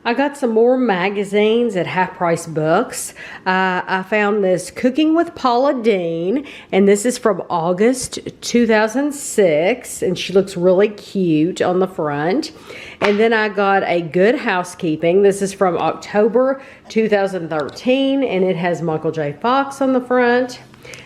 I got some more magazines at Half Price Books. I found this Cooking with Paula Deen, and this is from August 2006, and she looks really cute on the front. And then I got a Good Housekeeping. This is from October 2013, and it has Michael J. Fox on the front.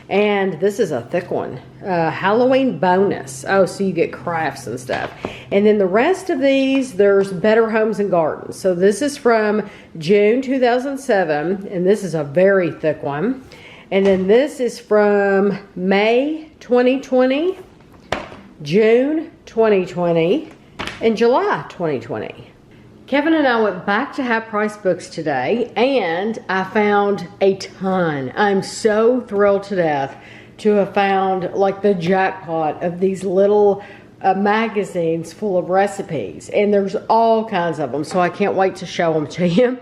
And this is a thick one. Halloween bonus. Oh, so you get crafts and stuff. And then the rest of these, there's Better Homes and Gardens. So this is from June 2007. And this is a very thick one. And then this is from May 2020, June 2020, and July 2020. Kevin and I went back to Half Price Books today, and I found a ton. I'm so thrilled to death to have found like the jackpot of these little magazines full of recipes. And there's all kinds of them, so I can't wait to show them to you.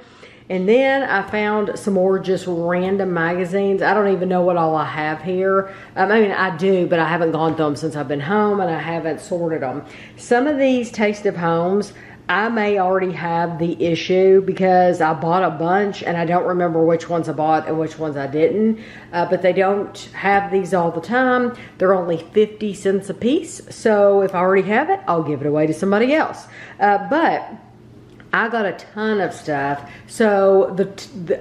And then I found some more just random magazines. I don't even know what all I have here. I mean, I do, but I haven't gone through them since I've been home, and I haven't sorted them. Some of these Taste of Homes, I may already have the issue because I bought a bunch and I don't remember which ones I bought and which ones I didn't. But they don't have these all the time. They're only 50 cents a piece. So if I already have it, I'll give it away to somebody else. But I got a ton of stuff. So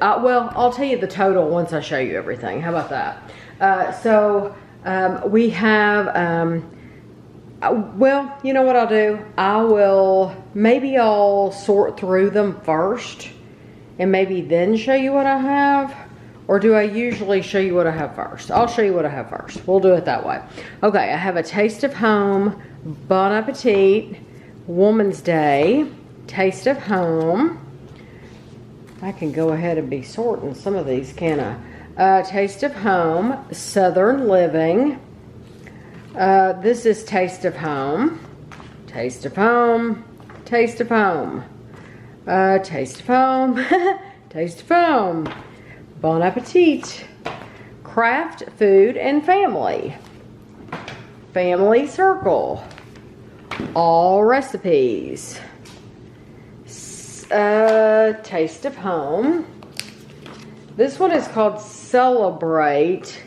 well, I'll tell you the total once I show you everything. How about that? We have... well, you know what I'll do? Maybe I'll sort through them first and maybe then show you what I have. Or do I usually show you what I have first? I'll show you what I have first. We'll do it that way. Okay, I have a Taste of Home, Bon Appetit, Woman's Day, Taste of Home. I can go ahead and be sorting some of these, can I? Taste of Home, Southern Living. This is Taste of Home, Taste of Home, Taste of Home, Taste of Home, Taste of Home, Bon Appetit, Craft, Food, and Family, Family Circle, All Recipes, Taste of Home. This one is called Celebrate.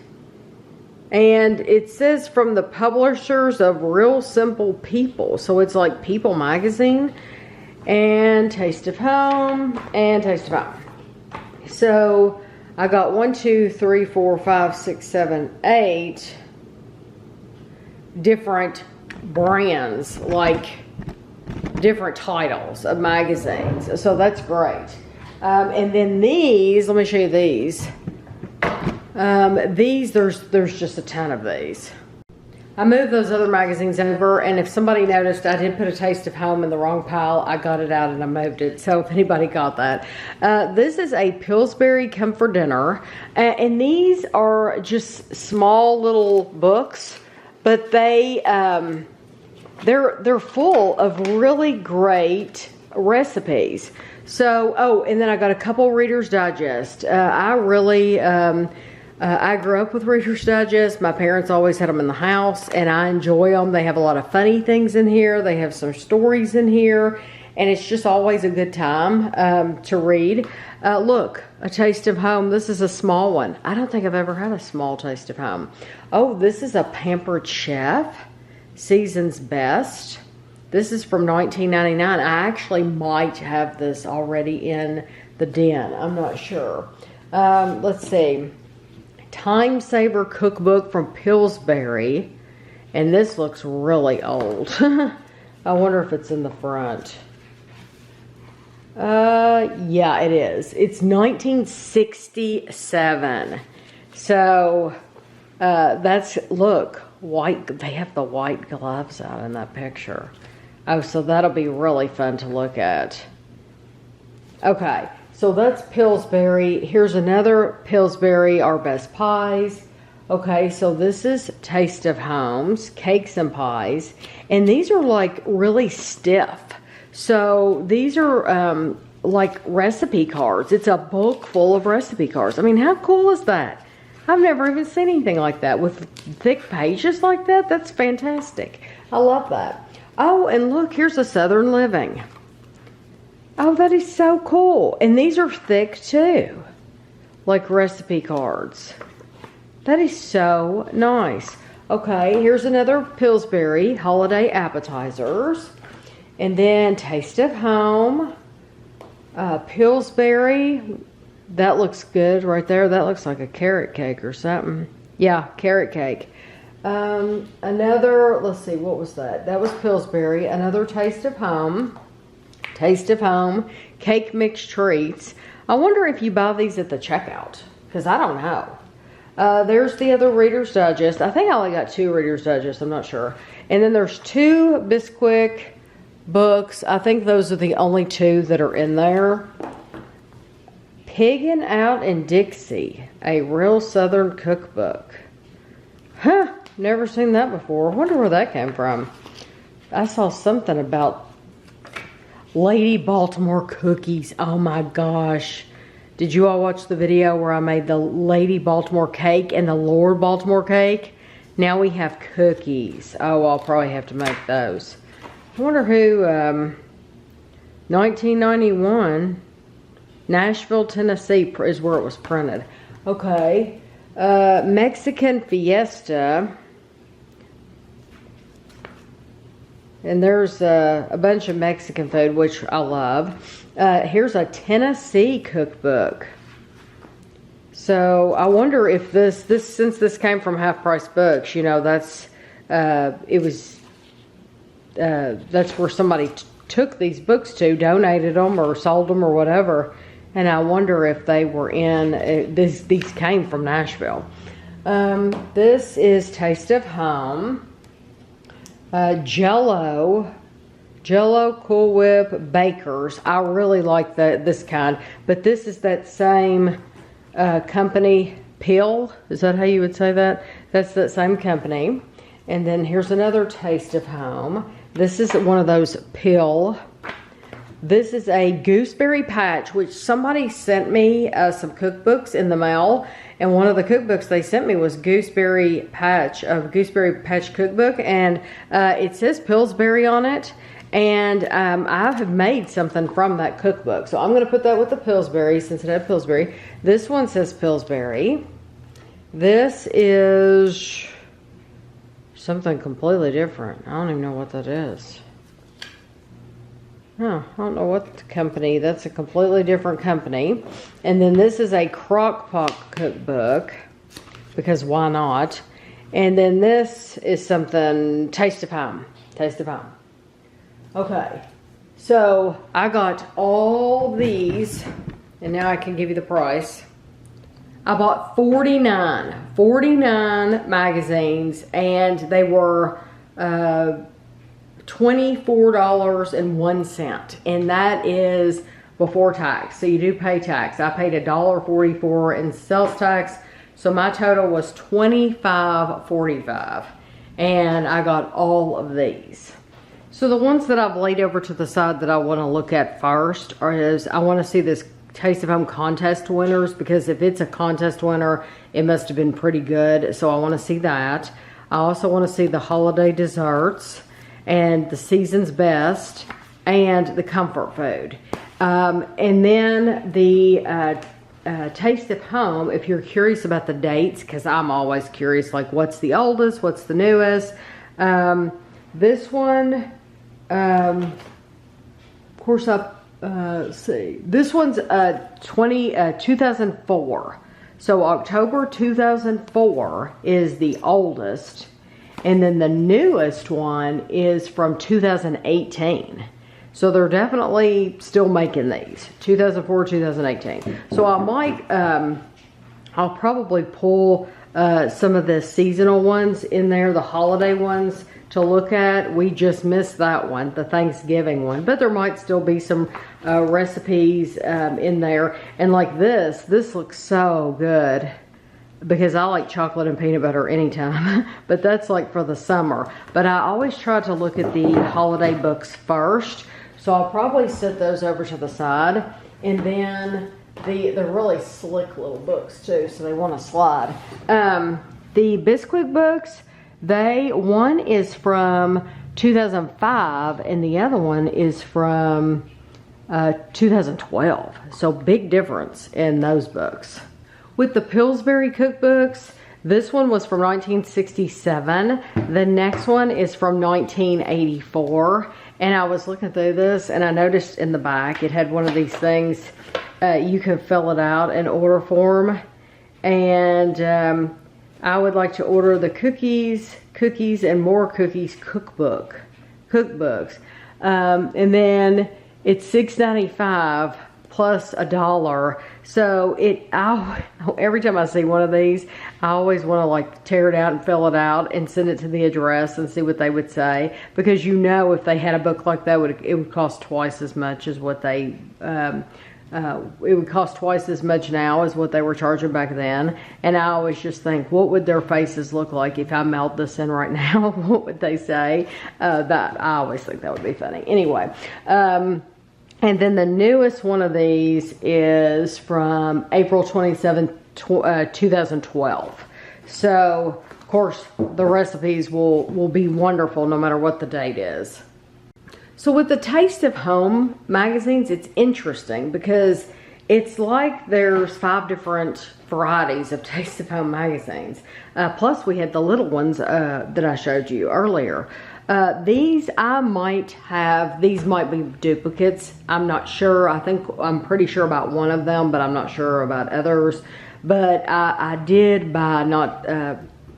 And it says from the publishers of Real Simple People. So it's like People magazine. And Taste of Home. And Taste of Home. So I got 1, 2, 3, 4, 5, 6, 7, 8 different brands. Like different titles of magazines. So that's great. And then these, let me show you these. There's just a ton of these. I moved those other magazines over, and if somebody noticed, I did put a Taste of Home in the wrong pile. I got it out and I moved it. So if anybody got that. This is a Pillsbury Come for Dinner. And these are just small little books, but they're full of really great recipes. So, oh, and then I got a couple Reader's Digest. I grew up with Reader's Digest. My parents always had them in the house, and I enjoy them. They have a lot of funny things in here. They have some stories in here, and it's just always a good time to read. Look, a Taste of Home. This is a small one. I don't think I've ever had a small Taste of Home. Oh, this is a Pampered Chef, Season's Best. This is from $19.99. I actually might have this already in the den. I'm not sure. Let's see. Time Saver Cookbook from Pillsbury. And this looks really old. I wonder if it's in the front. Yeah, it is. It's 1967. So, look, white. They have the white gloves out in that picture. Oh, so that'll be really fun to look at. Okay. So that's Pillsbury. Here's another Pillsbury, Our Best Pies. Okay, so this is Taste of Homes, Cakes and Pies. And these are like really stiff. So these are like recipe cards. It's a book full of recipe cards. I mean, how cool is that? I've never even seen anything like that with thick pages like that. That's fantastic. I love that. Oh, and look, here's a Southern Living. Oh, that is so cool. And these are thick too. Like recipe cards. That is so nice. Okay, here's another Pillsbury holiday appetizers. And then Taste of Home. Pillsbury. That looks good right there. That looks like a carrot cake or something. Yeah, carrot cake. Another, let's see, what was that? That was Pillsbury. Another Taste of Home. Taste of Home. Cake Mix Treats. I wonder if you buy these at the checkout. Because I don't know. There's the other Reader's Digest. I think I only got 2 Reader's Digest. I'm not sure. And then there's 2 Bisquick books. I think those are the only 2 that are in there. Piggin' Out in Dixie. A Real Southern Cookbook. Huh. Never seen that before. I wonder where that came from. I saw something about Lady Baltimore cookies. Oh my gosh. Did you all watch the video where I made the Lady Baltimore cake and the Lord Baltimore cake? Now we have cookies. Oh, I'll probably have to make those. I wonder who, 1991, Nashville, Tennessee is where it was printed. Okay. Mexican Fiesta. And there's a bunch of Mexican food, which I love. Here's a Tennessee cookbook. So I wonder if this since this came from Half Price Books, you know, that's where somebody took these books to, donated them or sold them or whatever. And I wonder if they were in these came from Nashville. This is Taste of Home. Jello Cool Whip Bakers. I really like this kind, but this is that same company, Pill. Is that how you would say that? That's that same company. And then here's another Taste of Home. This is one of those Pill. This is a Gooseberry Patch, which somebody sent me some cookbooks in the mail. And one of the cookbooks they sent me was Gooseberry Patch cookbook. And it says Pillsbury on it. And I have made something from that cookbook. So I'm going to put that with the Pillsbury since it had Pillsbury. This one says Pillsbury. This is something completely different. I don't even know what that is. Oh, I don't know what company. That's a completely different company. And then this is a crock pot cookbook. Because why not? And then this is something, Taste of Home. Taste of Home. Okay. So I got all these. And now I can give you the price. I bought 49 magazines. And they were $24.01, and that is before tax. So you do pay tax. I paid $1.44 in sales tax, so my total was $25.45, and I got all of these. So the ones that I've laid over to the side that I want to look at first is I want to see this Taste of Home contest winners, because if it's a contest winner, it must have been pretty good. So I want to see that. I also want to see the holiday desserts and the season's best and the comfort food. And then the Taste of Home, if you're curious about the dates, because I'm always curious, like what's the oldest, what's the newest. This one, of course, let's see. This one's 2004. So October 2004 is the oldest. And then the newest one is from 2018. So they're definitely still making these. 2004, 2018. So I might, I'll probably pull some of the seasonal ones in there, the holiday ones to look at. We just missed that one, the Thanksgiving one. But there might still be some recipes in there. And like this looks so good, because I like chocolate and peanut butter anytime. But that's like for the summer. But I always try to look at the holiday books first. So I'll probably set those over to the side. And then they're really slick little books too, so they want to slide. The Bisquick books, one is from 2005 and the other one is from 2012. So big difference in those books. With the Pillsbury cookbooks, this one was from 1967. The next one is from 1984. And I was looking through this and I noticed in the back it had one of these things. You can fill it out in order form. And I would like to order the cookies and more cookies cookbooks. And then it's $6.95 plus $1. So every time I see one of these, I always want to like tear it out and fill it out and send it to the address and see what they would say, because you know if they had a book like that, it would cost twice as much as what they it would cost twice as much now as what they were charging back then. And I always just think, what would their faces look like if I mailed this in right now? What would they say? That I always think that would be funny. Anyway, and then the newest one of these is from April 27th, 2012. So, of course, the recipes will be wonderful no matter what the date is. So with the Taste of Home magazines, it's interesting because it's like there's 5 different varieties of Taste of Home magazines. Plus we had the little ones that I showed you earlier. These might be duplicates. I'm not sure. I'm pretty sure about one of them, but I'm not sure about others. But I did buy not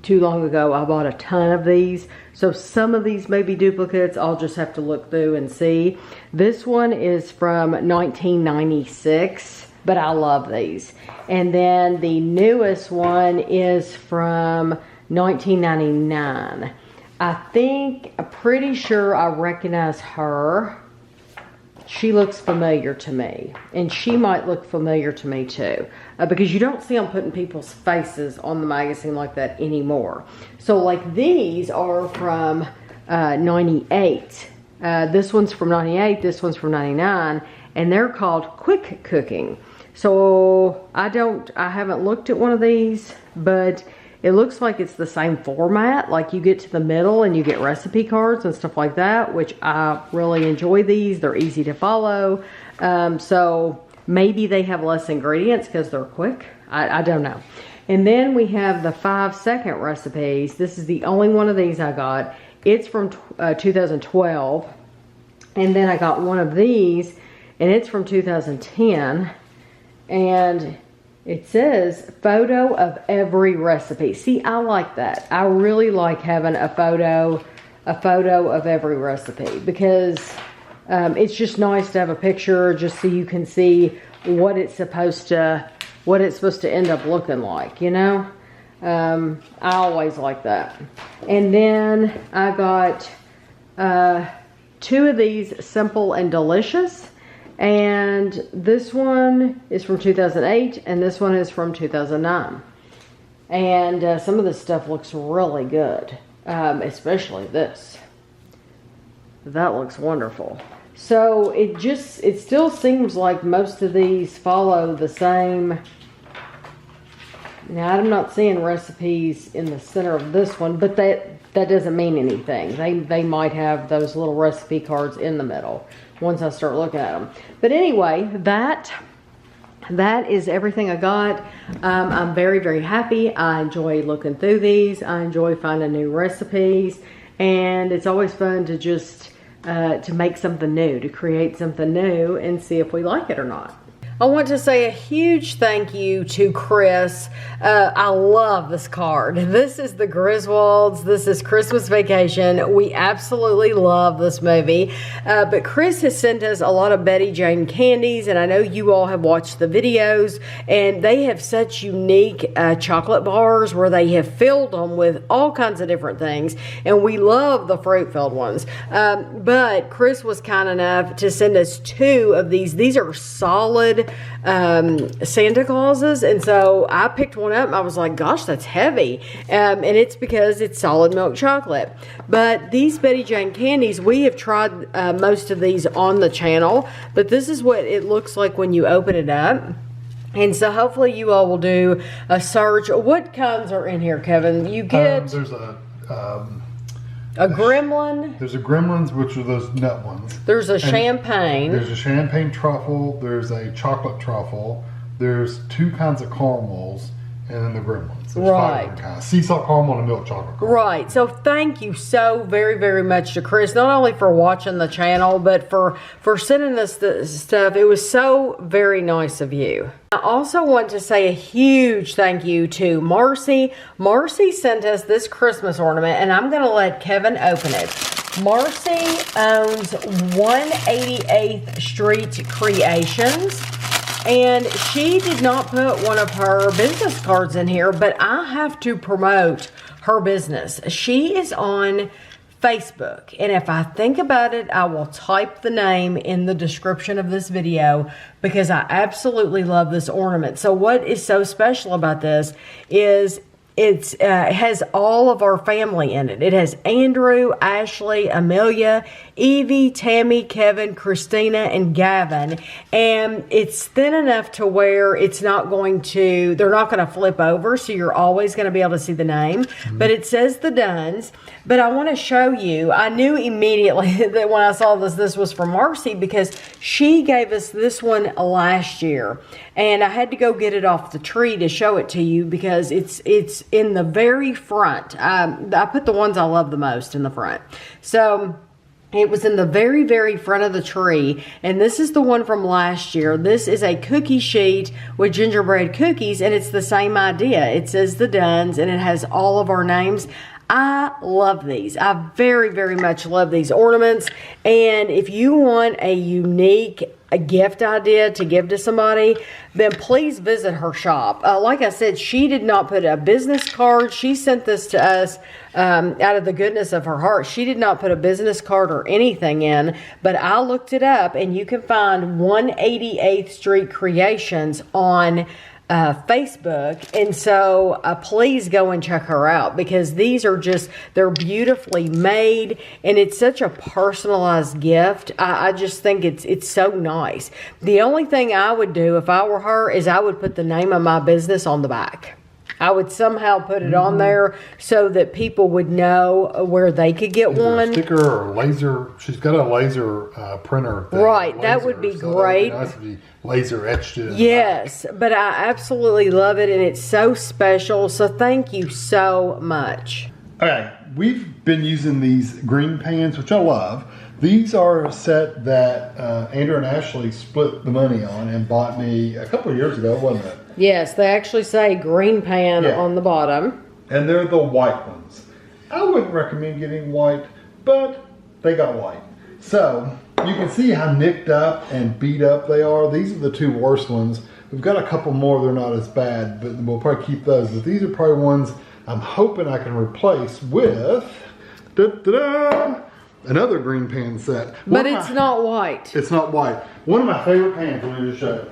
too long ago, I bought a ton of these. So some of these may be duplicates. I'll just have to look through and see. This one is from 1996, but I love these. And then the newest one is from 1999. I'm pretty sure I recognize her. She looks familiar to me, and she might look familiar to me too, because you don't see them putting people's faces on the magazine like that anymore. So like these are from 98. This one's from 98, this one's from 99, and they're called Quick Cooking. So I haven't looked at one of these, but it looks like it's the same format. Like you get to the middle and you get recipe cards and stuff like that, which I really enjoy these. They're easy to follow. So maybe they have less ingredients because they're quick. I don't know. And then we have the 5-second recipes. This is the only one of these I got. It's from 2012. And then I got one of these, and it's from 2010. And it says photo of every recipe. See, I like that. I really like having a photo of every recipe, because it's just nice to have a picture just so you can see what it's supposed to end up looking like, you know? I always like that. And then I got 2 of these Simple and Delicious. And this one is from 2008, and this one is from 2009. And some of this stuff looks really good, especially this. That looks wonderful. So it still seems like most of these follow the same. Now I'm not seeing recipes in the center of this one, but that doesn't mean anything. They might have those little recipe cards in the middle once I start looking at them. But anyway, that is everything I got. I'm very, very happy. I enjoy looking through these. I enjoy finding new recipes. And it's always fun to just to make something new, to create something new and see if we like it or not. I want to say a huge thank you to Chris. I love this card. This is The Griswolds. This is Christmas Vacation. We absolutely love this movie. But Chris has sent us a lot of Betty Jane candies, and I know you all have watched the videos, and they have such unique chocolate bars where they have filled them with all kinds of different things, and we love the fruit-filled ones. But Chris was kind enough to send us 2 of these. These are solid Santa Clauses, and so I picked one up and I was like, gosh, that's heavy, and it's because it's solid milk chocolate. But these Betty Jane candies, we have tried most of these on the channel, but this is what it looks like when you open it up. And so hopefully you all will do a search. What kinds are in here, Kevin? You get there's a A gremlin. There's a gremlins, which are those nut ones. There's a champagne. There's a champagne truffle. There's a chocolate truffle. There's 2 kinds of caramels, and then the gremlins. There's 5 different kinds. Sea salt caramel and milk chocolate caramel. Right. So thank you so very, very much to Chris, not only for watching the channel, but for sending us the stuff. It was so very nice of you. I also want to say a huge thank you to Marcy. Marcy sent us this Christmas ornament, and I'm going to let Kevin open it. Marcy owns 188th Street Creations. And she did not put one of her business cards in here, but I have to promote her business. She is on Facebook. And if I think about it, I will type the name in the description of this video because I absolutely love this ornament. So what is so special about this is it has all of our family in it. It has Andrew, Ashley, Amelia, Evie, Tammy, Kevin, Christina, and Gavin. And it's thin enough to where it's not going to, they're not going to flip over. So you're always going to be able to see the name. But it says the Dunns. But I want to show you, I knew immediately that when I saw this was from Marcy because she gave us this one last year. And I had to go get it off the tree to show it to you because it's in the very front. I put the ones I love the most in the front. So it was in the very, very front of the tree. And this is the one from last year. This is a cookie sheet with gingerbread cookies. And it's the same idea. It says the Dunns and it has all of our names. I love these. I very, very much love these ornaments. And if you want a unique gift idea to give to somebody, then please visit her shop. Like I said, she did not put a business card. She sent this to us out of the goodness of her heart. She did not put a business card or anything in, but I looked it up and you can find 188th Street Creations on Facebook. And so please go and check her out because these are just, they're beautifully made and it's such a personalized gift. I just think it's so nice. The only thing I would do if I were her is I would put the name of my business on the back. I would somehow put it on there so that people would know where they could get one. A sticker or laser. She's got a laser printer thing. Right, that would be great. That would be nice to be laser etched in. Yes, but I absolutely love it and it's so special. So thank you so much. Okay, we've been using these green pans, which I love. These are a set that Andrew and Ashley split the money on and bought me a couple of years ago, wasn't it? Yes, they actually say green pan on the bottom. And they're the white ones. I wouldn't recommend getting white, but they got white. So you can see how nicked up and beat up they are. These are the 2 worst ones. We've got a couple more, they're not as bad, but we'll probably keep those. But these are probably ones I'm hoping I can replace with another green pan set. But it's not white. It's not white. One of my favorite pans, let me just show you.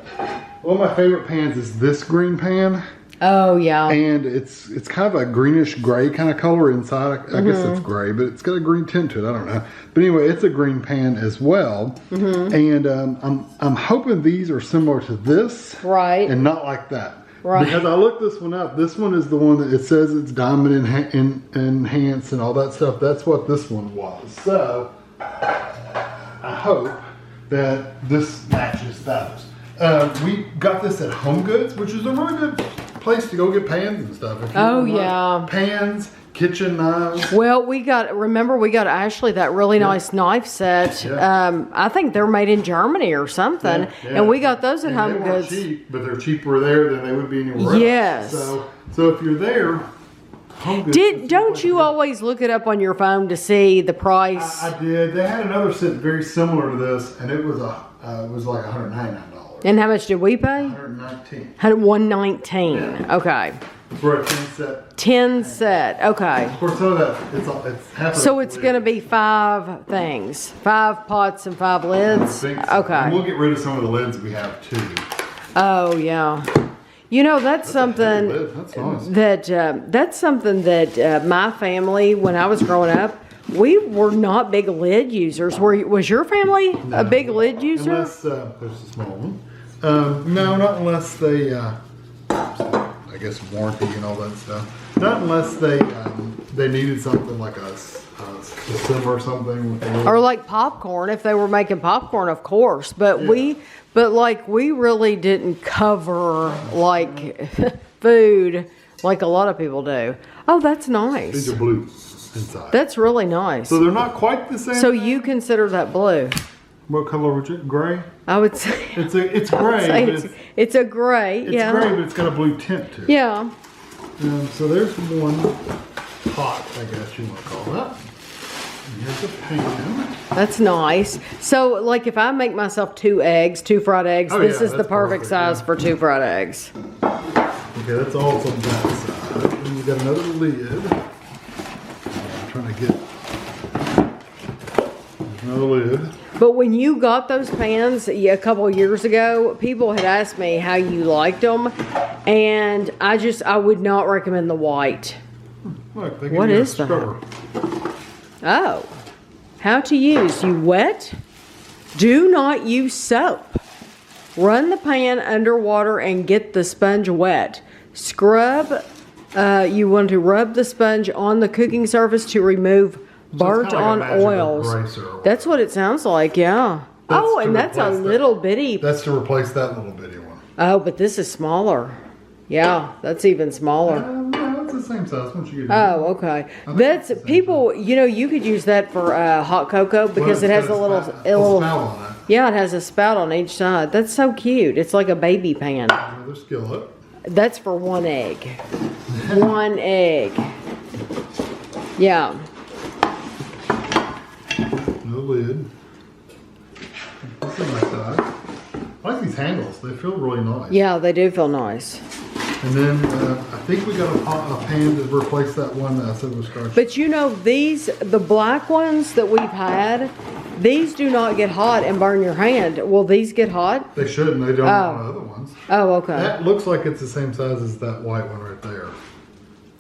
One of my favorite pans is this green pan. Oh, yeah. And it's kind of a greenish gray kind of color inside. I guess it's gray, but it's got a green tint to it. I don't know. But anyway, it's a green pan as well. And I'm hoping these are similar to this. Right. And not like that. Right. Because I looked this one up. This one is the one that it says it's diamond enhanced and all that stuff. That's what this one was. So I hope that this matches those. We got this at Home Goods, which is a really good place to go get pans and stuff. If you want pans, kitchen knives. Well, remember we got Ashley that really nice knife set. I think they're made in Germany or something. And we got those at Home Goods. Cheap, but they're cheaper there than they would be anywhere else. Yes. So if you're there, Home Goods. Don't you always look it up on your phone to see the price? I did. They had another set very similar to this, and it was like $199. And how much did we pay? $119. $119. Okay. For a 10 set. 10 set. Okay. Of course, some of that it's half. So it's going to be 5 things, 5 pots and 5 lids. I think so. Okay. And we'll get rid of some of the lids we have too. Oh yeah. You know, that's something that's something that my family, when I was growing up, we were not big lid users. Was your family a big lid user? Unless there's a small one. No, not unless they, I guess warranty and all that stuff. Not unless they needed something like to simmer something with a little. Or like popcorn, if they were making popcorn, of course. But we really didn't cover like food like a lot of people do. Oh, that's nice. These are blue inside. That's really nice. So they're not quite the same. So you consider that blue? What color would you? Gray? I would say It's gray. But it's a gray. it's Yeah. gray, but it's got a blue tint to it. Yeah. So there's one pot, I guess you want to call that. And here's a pan. That's nice. So, like, if I make myself two fried eggs, Oh, this yeah, is the that's perfect perfect, size yeah. for 2 fried eggs. Okay, that's all on that side. And you got another lid. I'm trying to get. There's another lid. But when you got those pans a couple of years ago, people had asked me how you liked them, and I would not recommend the white. Look, they give What you a is that? scrubber. Oh, how to use? You wet? Do not use soap. Run the pan under water and get the sponge wet. Scrub. You want to rub the sponge on the cooking surface to remove burnt kinda like a on magic oils. eraser or That's what it sounds like, yeah. That's Oh, to and that's a replace that. little bitty. That's to replace that little bitty one. Oh, but this is smaller. Yeah, that's even smaller. No, it's the same size once you get Oh, okay. That's it's the same people. You know, you could use that for hot cocoa because it has a little, spout little. on it. Yeah, it has a spout on each side. That's so cute. It's like a baby pan. Another skillet. That's for 1 egg. 1 egg. Yeah. No lid. This is nice side. I like these handles. They feel really nice. Yeah, they do feel nice. And then I think we got a pan to replace that one that I said was scratched. But you know, the black ones that we've had, these do not get hot and burn your hand. Will these get hot? They shouldn't. They don't on the other ones. Oh, okay. That looks like it's the same size as that white one right there.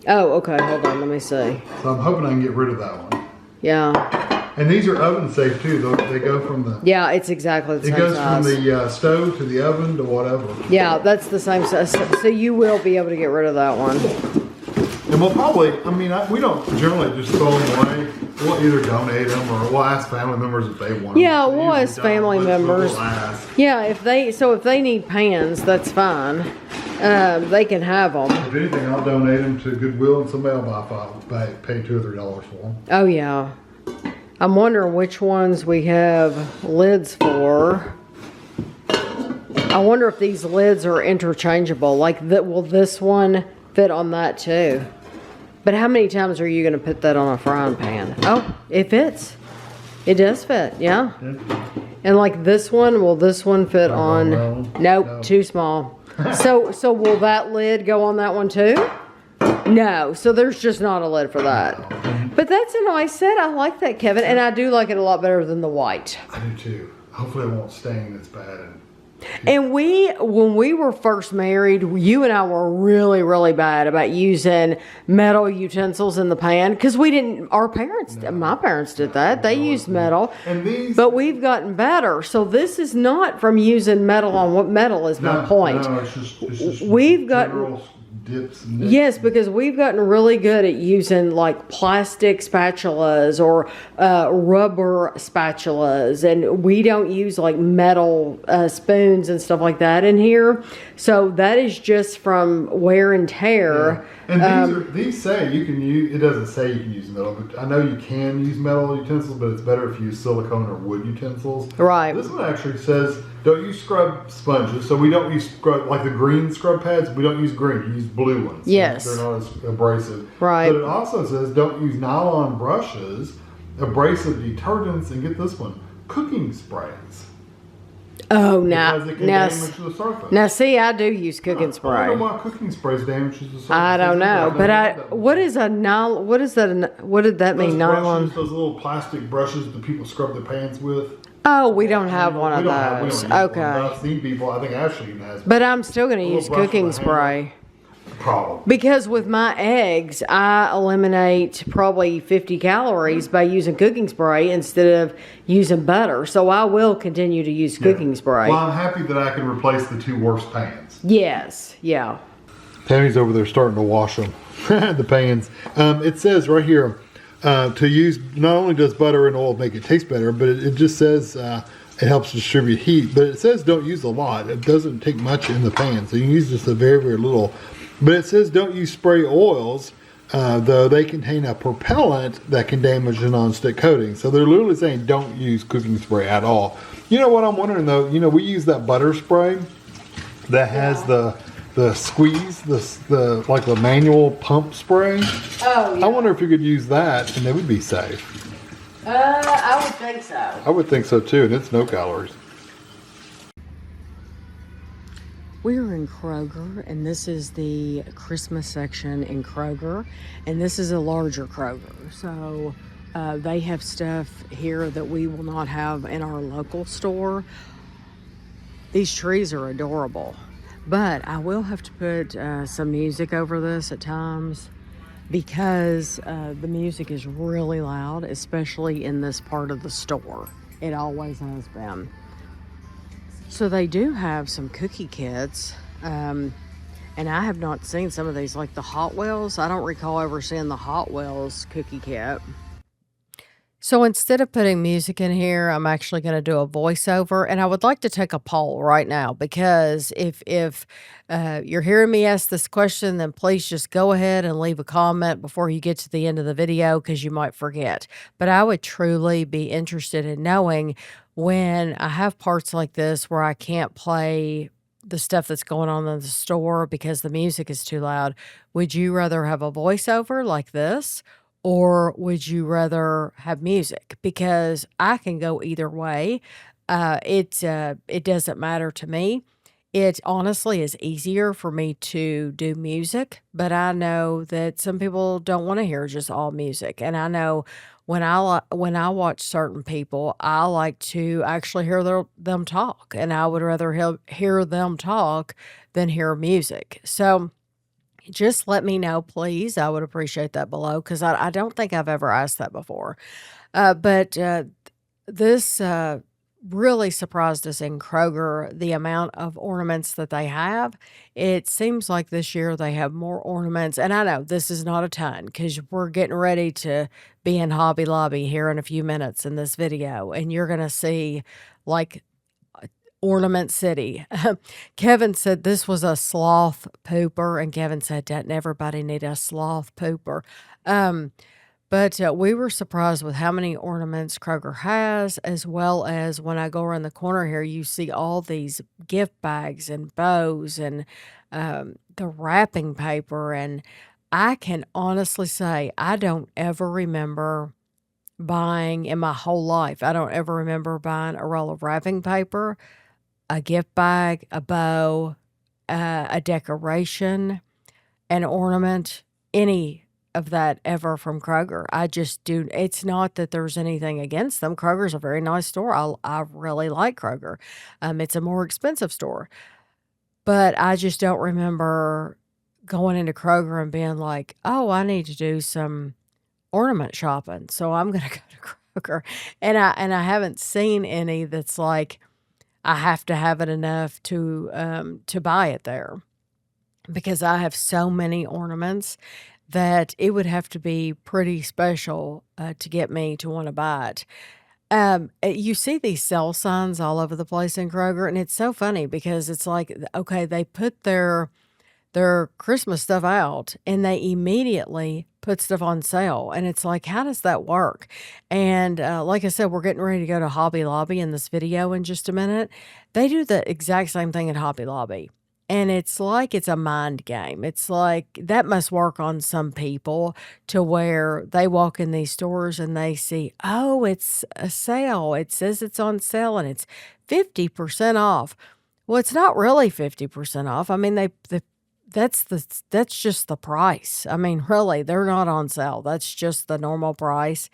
Oh, okay. Hold on. Let me see. So I'm hoping I can get rid of that one. Yeah. And these are oven safe too. They go from the. Yeah, it's exactly the It same goes size. from the stove to the oven to whatever. Yeah, that's the same size. So you will be able to get rid of that one. And we'll probably, we don't generally just throw them away. We'll either donate them or we'll ask family members if they want them. Yeah, They we'll usually ask don't, family but members. We'll ask. Yeah, if they need pans, that's fine. They can have them. If anything, I'll donate them to Goodwill and somebody will pay $2 or $3 for them. Oh yeah. I'm wondering which ones we have lids for. I wonder if these lids are interchangeable. Like, will this one fit on that too? But how many times are you going to put that on a frying pan? Oh, it fits. It does fit, yeah. And like this one, will this one fit on? No. Nope, No. too small. So will that lid go on that one too? No, so there's just not a lid for that. But that's a nice set. I like that, Kevin, and I do like it a lot better than the white. I do too. Hopefully it won't stain as bad. And when we were first married, you and I were really, really bad about using metal utensils in the pan because my parents did that. They used metal. And these, But we've gotten better. So this is not from using metal on what metal is my point. No, it's just We've gotten- general dips and nips. Yes, because we've gotten really good at using like plastic spatulas or rubber spatulas, and we don't use like metal spoons and stuff like that in here. So that is just from wear and tear. Yeah. And these say you can use, it doesn't say you can use metal, but I know you can use metal utensils, but it's better if you use silicone or wood utensils. Right. This one actually says don't use scrub sponges. So we don't use scrub, like the green scrub pads, we don't use green, we use blue ones. Yes. They're not as abrasive. Right. But it also says don't use nylon brushes, abrasive detergents, and get this one, cooking sprays. Oh, Because it can now, damage the surface. now see, I do use cooking I spray. don't know why cooking sprays damages the surface. I don't know, I've but never had that before. what is a nylon? What is that? What did that mean? Those Nylon? brushes, those little plastic brushes that people scrub their pans with. Oh, we don't have one of We don't those. use one, but Okay, I've seen people. I think Ashley even has. but I'm still going to little use brush with cooking a handle. spray. Probably. Because with my eggs, I eliminate probably 50 calories by using cooking spray instead of using butter. So I will continue to use cooking spray. Well, I'm happy that I can replace the two worst pans. Yes, yeah. Tammy's over there starting to wash them, the pans. It says right here, to use. Not only does butter and oil make it taste better, but it just says it helps distribute heat. But it says don't use a lot. It doesn't take much in the pan, so you can use just a very, very little. But it says don't use spray oils, though they contain a propellant that can damage the nonstick coating. So they're literally saying don't use cooking spray at all. You know what I'm wondering though? You know, we use that butter spray that has the squeeze, the like the manual pump spray. Oh, yeah. I wonder if you could use that and it would be safe. I would think so. I would think so too, and it's no calories. We're in Kroger, and this is the Christmas section in Kroger, and this is a larger Kroger. So they have stuff here that we will not have in our local store. These trees are adorable, but I will have to put some music over this at times because the music is really loud, especially in this part of the store. It always has been. So they do have some cookie kits, and I have not seen some of these, like the Hot Wheels. I don't recall ever seeing the Hot Wheels cookie kit. So instead of putting music in here, I'm actually going to do a voiceover, and I would like to take a poll right now because if you're hearing me ask this question, then please just go ahead and leave a comment before you get to the end of the video because you might forget. But I would truly be interested in knowing when I have parts like this where I can't play the stuff that's going on in the store because the music is too loud, would you rather have a voiceover like this? Or would you rather have music? Because I can go either way. It doesn't matter to me. It honestly is easier for me to do music, but I know that some people don't want to hear just all music. And I know when I watch certain people, I like to actually hear them talk, and I would rather hear them talk than hear music. So just let me know, please. I would appreciate that below because I don't think I've ever asked that before. But this really surprised us in Kroger, the amount of ornaments that they have. It seems like this year they have more ornaments. And I know this is not a ton because we're getting ready to be in Hobby Lobby here in a few minutes in this video. And you're going to see like Ornament City. Kevin said this was a sloth pooper, and Kevin said, doesn't everybody need a sloth pooper? But we were surprised with how many ornaments Kroger has, as well as when I go around the corner here, you see all these gift bags and bows and the wrapping paper. And I can honestly say I don't ever remember buying in my whole life. I don't ever remember buying a roll of wrapping paper, a gift bag, a bow, a decoration, an ornament, any of that ever from Kroger. I just do. It's not that there's anything against them. Kroger's a very nice store. I really like Kroger. It's a more expensive store, but I just don't remember going into Kroger and being like, oh, I need to do some ornament shopping, so I'm going to go to Kroger. And I haven't seen any that's like, I have to have it enough to buy it there because I have so many ornaments that it would have to be pretty special to get me to want to buy it. You see these sale signs all over the place in Kroger, and it's so funny because it's like, okay, they put their Christmas stuff out and they immediately put stuff on sale. And it's like, how does that work? And like I said, we're getting ready to go to Hobby Lobby in this video in just a minute. They do the exact same thing at Hobby Lobby. And it's like it's a mind game. It's like that must work on some people to where they walk in these stores and they see, oh, it's a sale. It says it's on sale and it's 50% off. Well, it's not really 50% off. I mean, that's just the price. I mean, really, they're not on sale. That's just the normal price.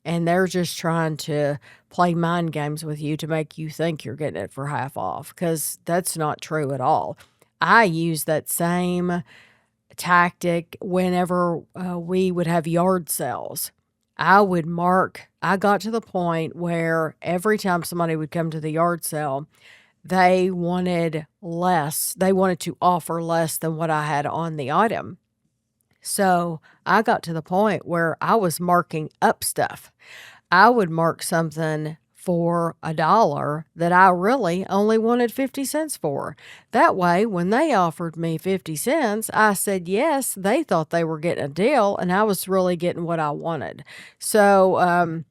And they're just trying to play mind games with you to make you think you're getting it for half off, because that's not true at all. I use that same tactic whenever we would have yard sales. I got to the point where every time somebody would come to the yard sale, they wanted less. They wanted to offer less than what I had on the item. So I got to the point where I was marking up stuff. I would mark something for $1 that I really only wanted 50 cents for. That way, when they offered me 50 cents, I said yes. They thought they were getting a deal, and I was really getting what I wanted. So,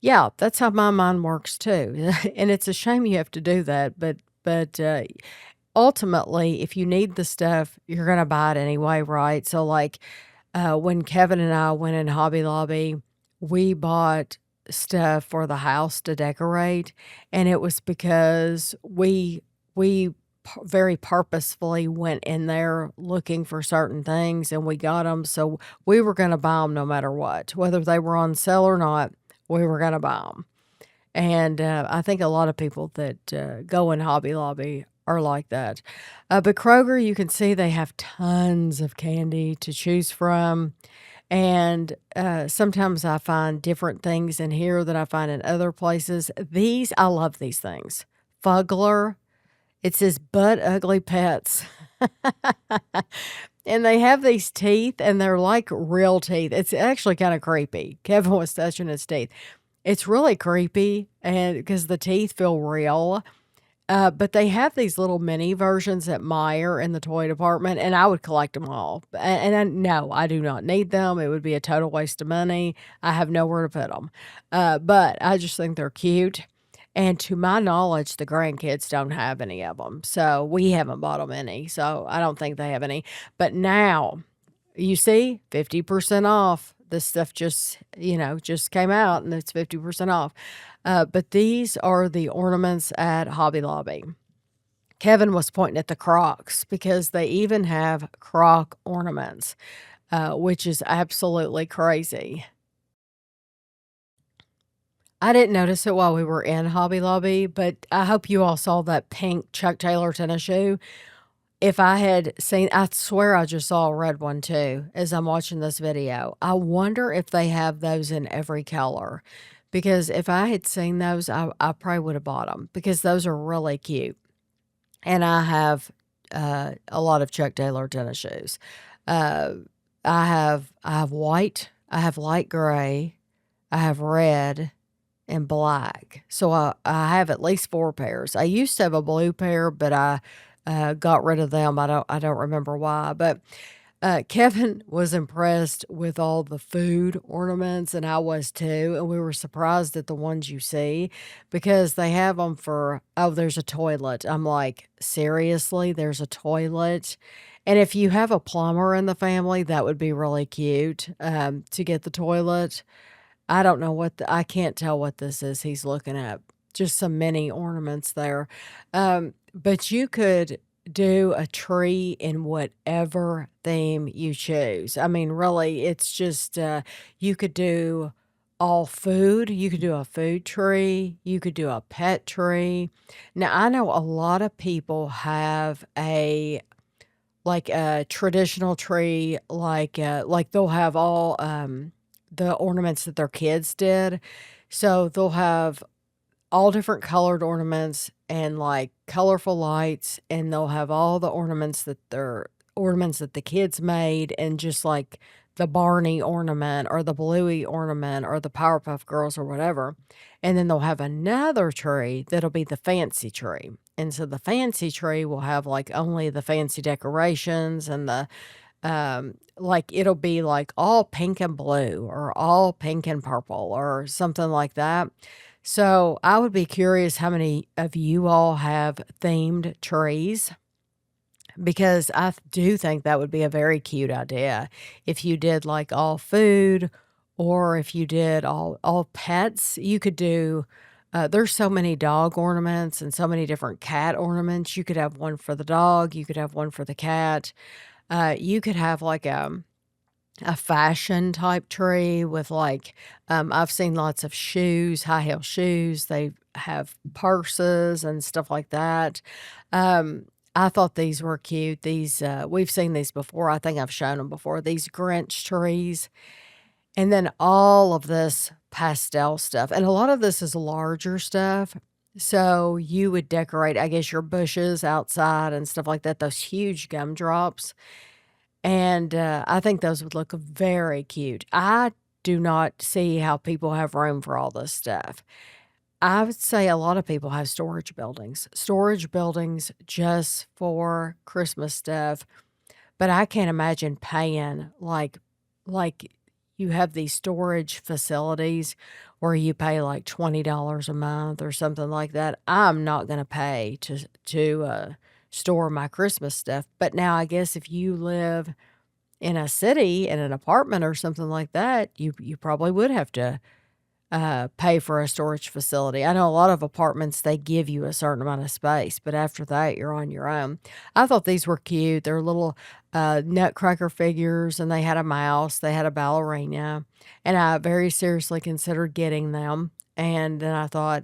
yeah, that's how my mind works too. And it's a shame you have to do that, but ultimately, if you need the stuff, you're gonna buy it anyway, right? So, like, when Kevin and I went in Hobby Lobby, we bought stuff for the house to decorate, and it was because we very purposefully went in there looking for certain things, and we got them. So we were gonna buy them no matter what. Whether they were on sale or not, we were gonna buy them. And, I think a lot of people that, go in Hobby Lobby are like that. But Kroger, you can see they have tons of candy to choose from, and, sometimes I find different things in here that I find in other places. These I love these things. Fugler, it says "Butt Ugly Pets." And they have these teeth, and they're like real teeth. It's actually kinda creepy. Kevin was touching his teeth. It's really creepy, and because the teeth feel real, but they have these little mini versions at Meijer in the toy department, and I would collect them all. No, I do not need them. It would be a total waste of money. I have nowhere to put them. But I just think they're cute, and to my knowledge, the grandkids don't have any of them, so we haven't bought them any, so I don't think they have any. But now you see, 50% off. This stuff just came out and it's 50% off. But these are the ornaments at Hobby Lobby. Kevin was pointing at the Crocs because they even have Croc ornaments, which is absolutely crazy. I didn't notice it while we were in Hobby Lobby, but I hope you all saw that pink Chuck Taylor tennis shoe. If I had seen I swear I just saw a red one too as I'm watching this video. I wonder if they have those in every color, because if I had seen those, I probably would have bought them because those are really cute. And I have, a lot of Chuck Taylor tennis shoes. Uh, I have white, I have light gray, I have red, and black. So I have at least 4 pairs. I used to have a blue pair, but I got rid of them. I don't remember why, but Kevin was impressed with all the food ornaments, and I was too. And we were surprised at the ones you see because they have them for, oh, there's a toilet. I'm like, seriously, there's a toilet. And if you have a plumber in the family, that would be really cute to get the toilet. I don't know I can't tell what this is he's looking at. Just some mini ornaments there. But you could do a tree in whatever theme you choose. I mean, really, it's just, you could do all food. You could do a food tree. You could do a pet tree. Now, I know a lot of people have a traditional tree, like they'll have all, the ornaments that their kids did. So they'll have all different colored ornaments and like colorful lights, and they'll have all the ornaments that the kids made, and just like the Barney ornament or the Bluey ornament or the Powerpuff Girls or whatever. And then they'll have another tree that'll be the fancy tree. And so the fancy tree will have like only the fancy decorations, and like it'll be like all pink and blue or all pink and purple or something like that. So I would be curious how many of you all have themed trees, because I do think that would be a very cute idea if you did like all food, or if you did all pets. You could do there's so many dog ornaments and so many different cat ornaments. You could have one for the dog, you could have one for the cat. You could have like a fashion type tree with like, I've seen lots of shoes, high heel shoes. They have purses and stuff like that. I thought these were cute. These, we've seen these before. I think I've shown them before. These Grinch trees, and then all of this pastel stuff. And a lot of this is larger stuff. So you would decorate, I guess, your bushes outside and stuff like that. Those huge gumdrops. And I think those would look very cute. I do not see how people have room for all this stuff. I would say a lot of people have storage buildings just for Christmas stuff. But I can't imagine paying like you have these storage facilities where you pay like $20 a month or something like that. I'm not gonna pay to store my Christmas stuff. But now I guess if you live in a city in an apartment or something like that, you probably would have to pay for a storage facility. I know a lot of apartments, they give you a certain amount of space, but after that, you're on your own. I thought these were cute. They're little nutcracker figures, and they had a mouse, they had a ballerina, and I very seriously considered getting them. And then I thought,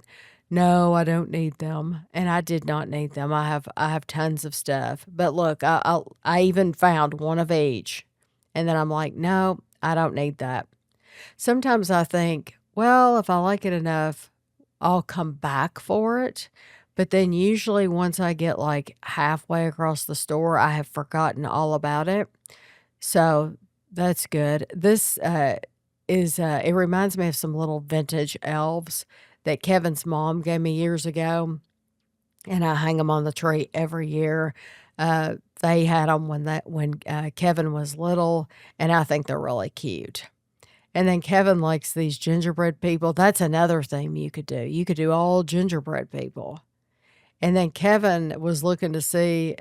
no, I don't need them, and I did not need them. I have tons of stuff. But look, I even found one of each, and then I'm like, no, I don't need that. Sometimes I think, well, if I like it enough, I'll come back for it. But then usually once I get like halfway across the store, I have forgotten all about it. So that's good. This it reminds me of some little vintage elves that Kevin's mom gave me years ago, and I hang them on the tree every year. They had them when Kevin was little, and I think they're really cute. And then Kevin likes these gingerbread people. That's another thing you could do. You could do all gingerbread people. And then Kevin was looking to see,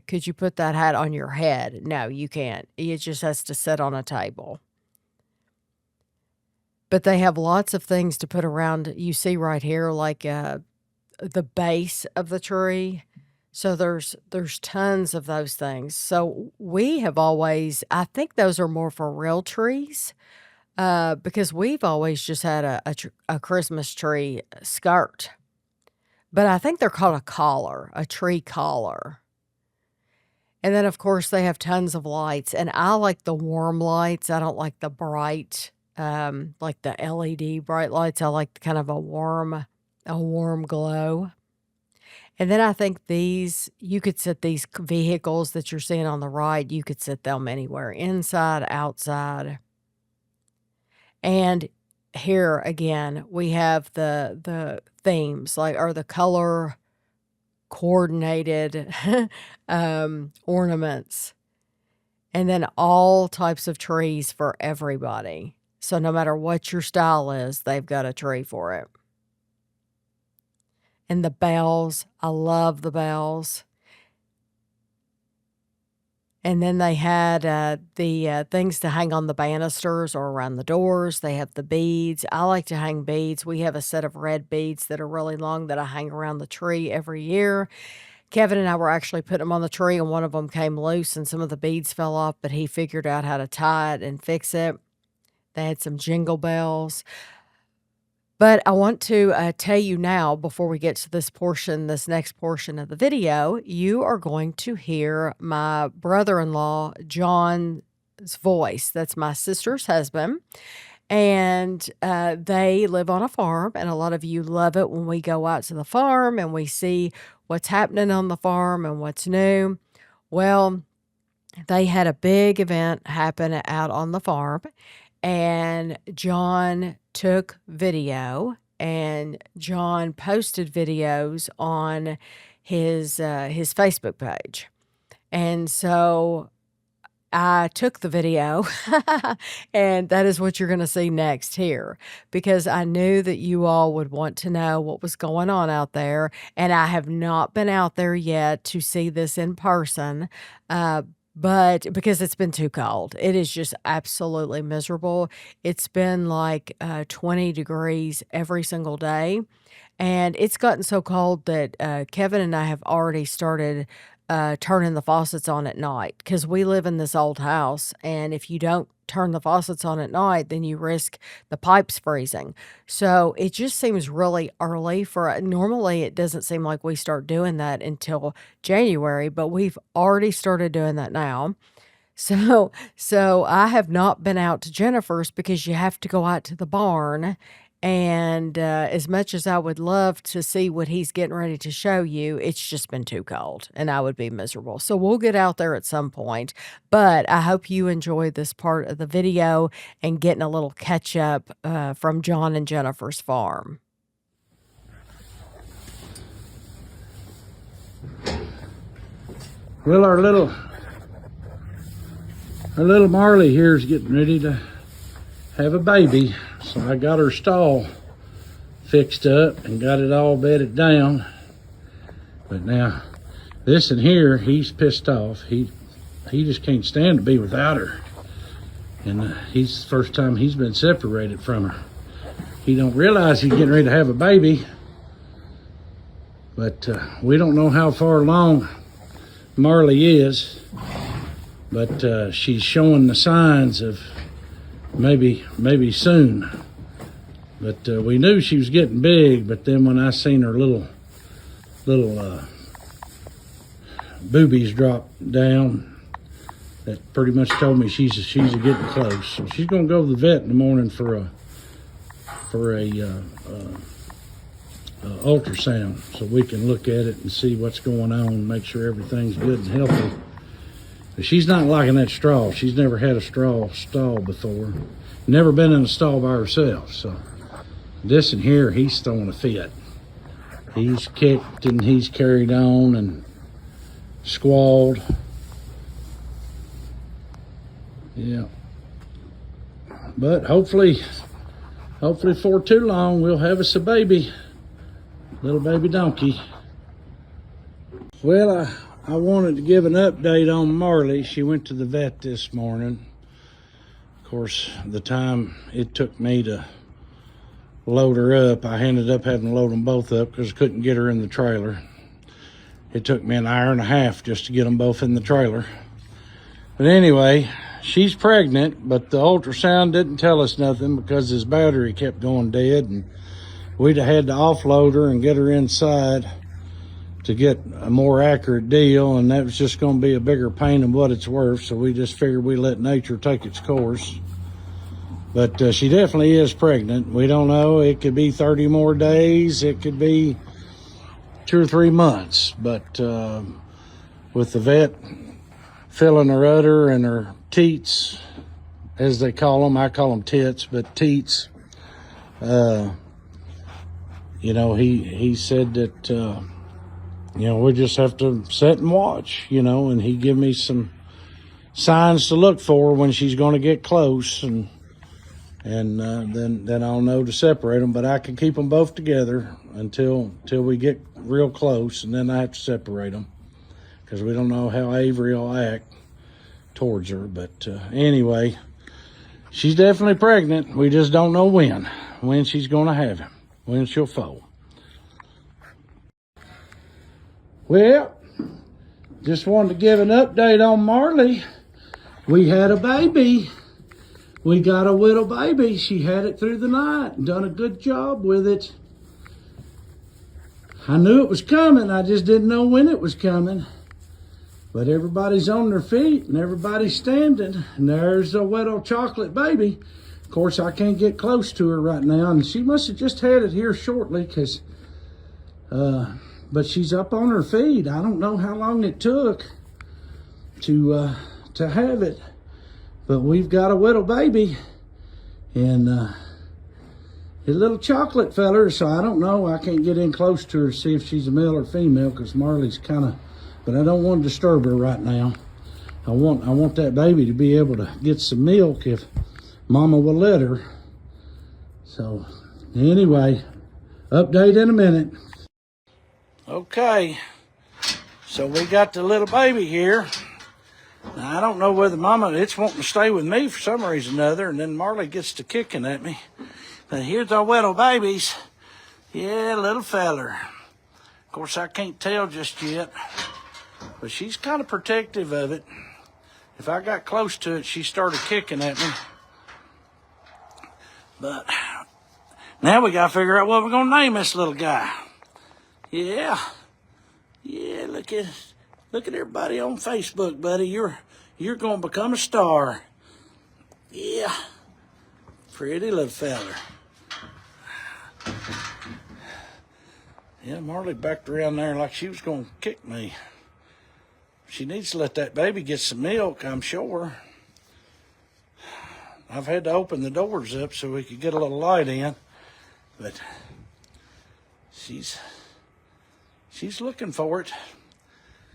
could you put that hat on your head? No, you can't. It just has to sit on a table. But they have lots of things to put around. You see right here, like the base of the tree. So there's tons of those things. So we have always, I think those are more for real trees. Because we've always just had a Christmas tree skirt, but I think they're called a collar, a tree collar. And then, of course, they have tons of lights, and I like the warm lights. I don't like the bright, like the LED bright lights. I like kind of a warm glow. And then I think you could sit these vehicles that you're seeing on the right, you could sit them anywhere, inside, outside. And here again, we have the themes, like, or the color coordinated ornaments, and then all types of trees for everybody. So no matter what your style is, they've got a tree for it. And the bells, I love the bells. And then they had the things to hang on the banisters or around the doors. They have the beads. I like to hang beads. We have a set of red beads that are really long that I hang around the tree every year. Kevin and I were actually putting them on the tree, and one of them came loose, and some of the beads fell off, but he figured out how to tie it and fix it. They had some jingle bells. But I want to tell you now, before we get to this next portion of the video, you are going to hear my brother-in-law, John's voice. That's my sister's husband. And they live on a farm, and a lot of you love it when we go out to the farm and we see what's happening on the farm and what's new. Well, they had a big event happen out on the farm, and John took video, and John posted videos on his Facebook page. And so I took the video, and that is what you're going to see next here, because I knew that you all would want to know what was going on out there, and I have not been out there yet to see this in person, but because it's been too cold. It is just absolutely miserable. It's been like 20 degrees every single day, and it's gotten so cold that Kevin and I have already started turning the faucets on at night, because we live in this old house, and if you don't turn the faucets on at night, then you risk the pipes freezing. So it just seems really early normally it doesn't seem like we start doing that until January, but we've already started doing that now. So I have not been out to Jennifer's because you have to go out to the barn And as much as I would love to see what he's getting ready to show you, it's just been too cold and I would be miserable. So we'll get out there at some point. But I hope you enjoyed this part of the video and getting a little catch up from John and Jennifer's farm. Well, our little Marley here is getting ready to have a baby. So I got her stall fixed up and got it all bedded down. But now this in here, he's pissed off. He just can't stand to be without her. And he's the first time he's been separated from her. He don't realize he's getting ready to have a baby. But we don't know how far along Marley is. But she's showing the signs of maybe soon. But we knew she was getting big, but then when I seen her little boobies drop down, that pretty much told me she's getting close. So she's gonna go to the vet in the morning for a ultrasound, so we can look at it and see what's going on and make sure everything's good and healthy. But she's not liking that straw. She's never had a stall before. Never been in a stall by herself. So this in here, he's throwing a fit. He's kicked and he's carried on and squalled. Yeah. But hopefully for too long, we'll have us a baby. Little baby donkey. Well, I wanted to give an update on Marley. She went to the vet this morning. Of course, the time it took me to load her up, I ended up having to load them both up because I couldn't get her in the trailer. It took me an hour and a half just to get them both in the trailer. But anyway, she's pregnant, but the ultrasound didn't tell us nothing because his battery kept going dead, and we'd have had to offload her and get her inside to get a more accurate deal, and that was just going to be a bigger pain than what it's worth, so we just figured we let nature take its course. But she definitely is pregnant. We don't know. It could be 30 more days. It could be 2 or 3 months. But with the vet filling her udder and her teats, as they call them, I call them tits, but teats, he said that, we just have to sit and watch, and he give me some signs to look for when she's going to get close, and then I'll know to separate them. But I can keep them both together until we get real close, and then I have to separate them because we don't know how Avery will act towards her. But anyway, she's definitely pregnant. We just don't know when she's going to have him, when she'll foal. Well, just wanted to give an update on Marley. We had a baby. We got a little baby. She had it through the night and done a good job with it. I knew it was coming. I just didn't know when it was coming. But everybody's on their feet and everybody's standing. And there's a wet old chocolate baby. Of course, I can't get close to her right now. And she must have just had it here shortly because... but she's up on her feet. I don't know how long it took to have it. But we've got a little baby. And a little chocolate feller. So I don't know. I can't get in close to her to see if she's a male or female because Marley's kind of... But I don't want to disturb her right now. I want that baby to be able to get some milk if Mama will let her. So anyway, update in a minute. Okay, so we got the little baby here. Now, I don't know whether Mama, it's wanting to stay with me for some reason or another, and then Marley gets to kicking at me. But here's our little babies. Yeah, little feller. Of course, I can't tell just yet, but she's kind of protective of it. If I got close to it, she started kicking at me. But now we got to figure out what we're going to name this little guy. Yeah, look at everybody on Facebook, buddy. You're going to become a star. Yeah, pretty little feller. Yeah, Marley backed around there like she was going to kick me. She needs to let that baby get some milk, I'm sure. I've had to open the doors up so we could get a little light in, but she's looking for it.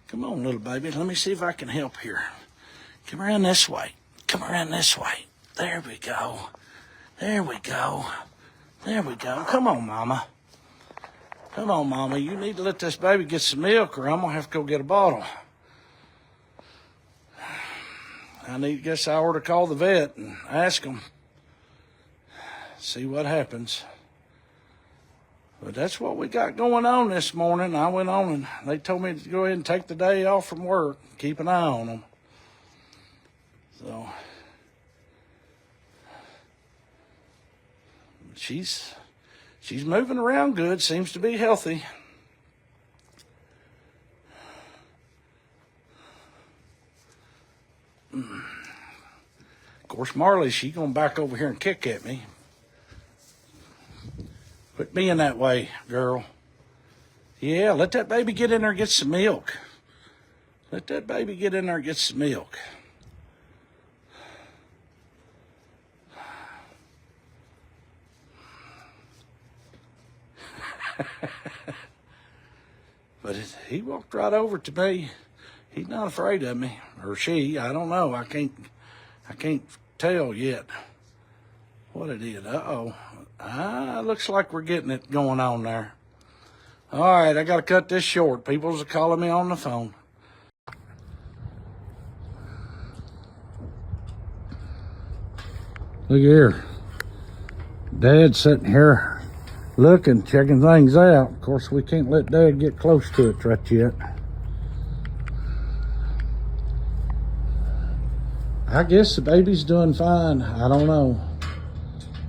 Come on, little baby. Let me see if I can help here. Come around this way. Come around this way. There we go. There we go. There we go. Come on, Mama. Come on, Mama. You need to let this baby get some milk or I'm going to have to go get a bottle. Guess I ought to call the vet and ask them. See what happens. But that's what we got going on this morning. I went on and they told me to go ahead and take the day off from work. Keep an eye on them. So she's moving around good. Seems to be healthy. Of course, Marley, she's going to back over here and kick at me. Quit being that way, girl. Yeah, let that baby get in there and get some milk. Let that baby get in there and get some milk. But he walked right over to me. He's not afraid of me, or she. I don't know. I can't tell yet what it is. Uh-oh. Looks like we're getting it going on there. All right, I got to cut this short. People's calling me on the phone. Look here. Dad's sitting here looking, checking things out. Of course, we can't let Dad get close to it right yet. I guess the baby's doing fine. I don't know.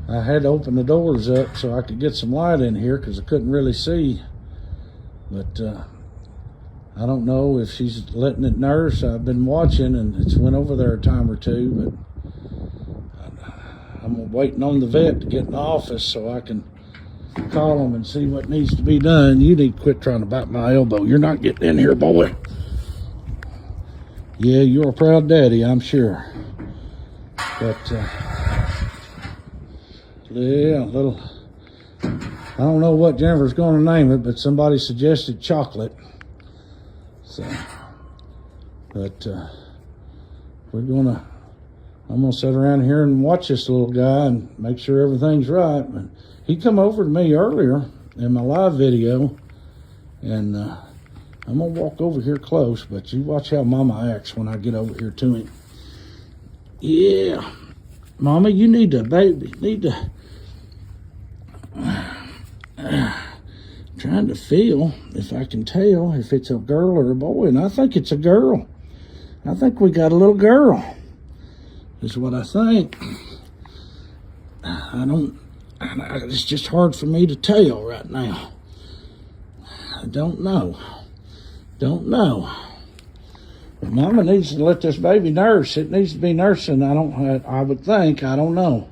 I had to open the doors up so I could get some light in here because I couldn't really see. But I don't know if she's letting it nurse. I've been watching and it's went over there a time or two, but I'm waiting on the vet to get in the office so I can call them and see what needs to be done. You need to quit trying to bite my elbow. You're not getting in here, boy. Yeah, you're a proud daddy, I'm sure. But, yeah, I don't know what Jennifer's going to name it, but somebody suggested chocolate. So, but, I'm going to sit around here and watch this little guy and make sure everything's right. But he come over to me earlier in my live video, and, I'm going to walk over here close, but you watch how Mama acts when I get over here to him. Yeah. Mama, you need to, baby, trying to feel if I can tell if it's a girl or a boy, and I think it's a girl. I think we got a little girl, is what I think. It's just hard for me to tell right now. I don't know. But Mama needs to let this baby nurse. It needs to be nursing. I would think. I don't know.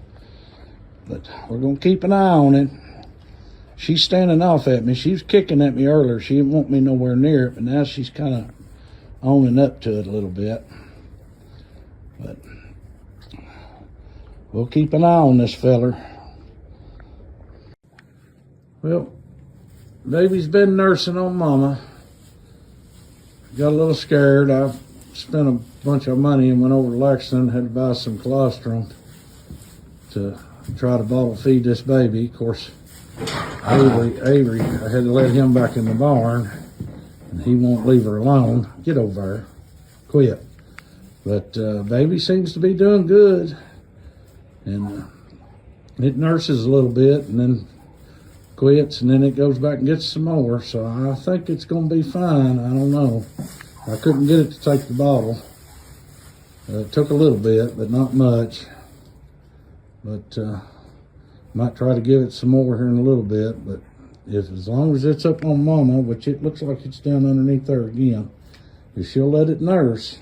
But we're going to keep an eye on it. She's standing off at me. She was kicking at me earlier. She didn't want me nowhere near it. But now she's kind of owning up to it a little bit. But we'll keep an eye on this feller. Well, baby's been nursing on Mama. Got a little scared. I spent a bunch of money and went over to Lexington, had to buy some colostrum to try to bottle feed this baby. Of course, Avery, I had to let him back in the barn, and he won't leave her alone. Get over there. Quit. But baby seems to be doing good. And it nurses a little bit and then quits, and then it goes back and gets some more. So I think it's going to be fine. I don't know. I couldn't get it to take the bottle. It took a little bit, but not much. But might try to give it some more here in a little bit. But as long as it's up on Mama, which it looks like it's down underneath there again, if she'll let it nurse,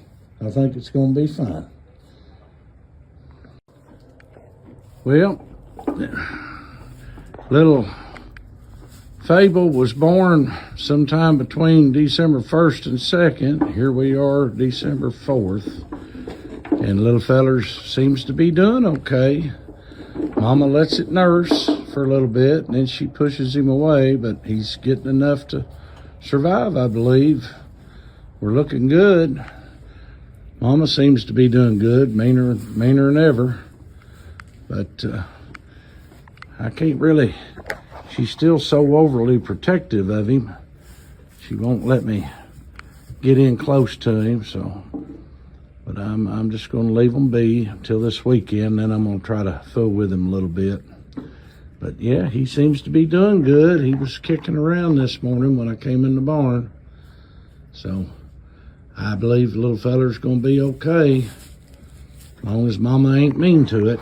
I think it's going to be fine. Well, little Fable was born sometime between December 1st and 2nd. Here we are, December 4th. And little feller's seems to be doing okay. Mama lets it nurse for a little bit, and then she pushes him away, but he's getting enough to survive, I believe. We're looking good. Mama seems to be doing good, meaner than ever. But I can't really... She's still so overly protective of him. She won't let me get in close to him, so. But I'm just going to leave him be until this weekend, then I'm going to try to fool with him a little bit. But yeah, he seems to be doing good. He was kicking around this morning when I came in the barn. So I believe the little feller's going to be okay, as long as Mama ain't mean to it.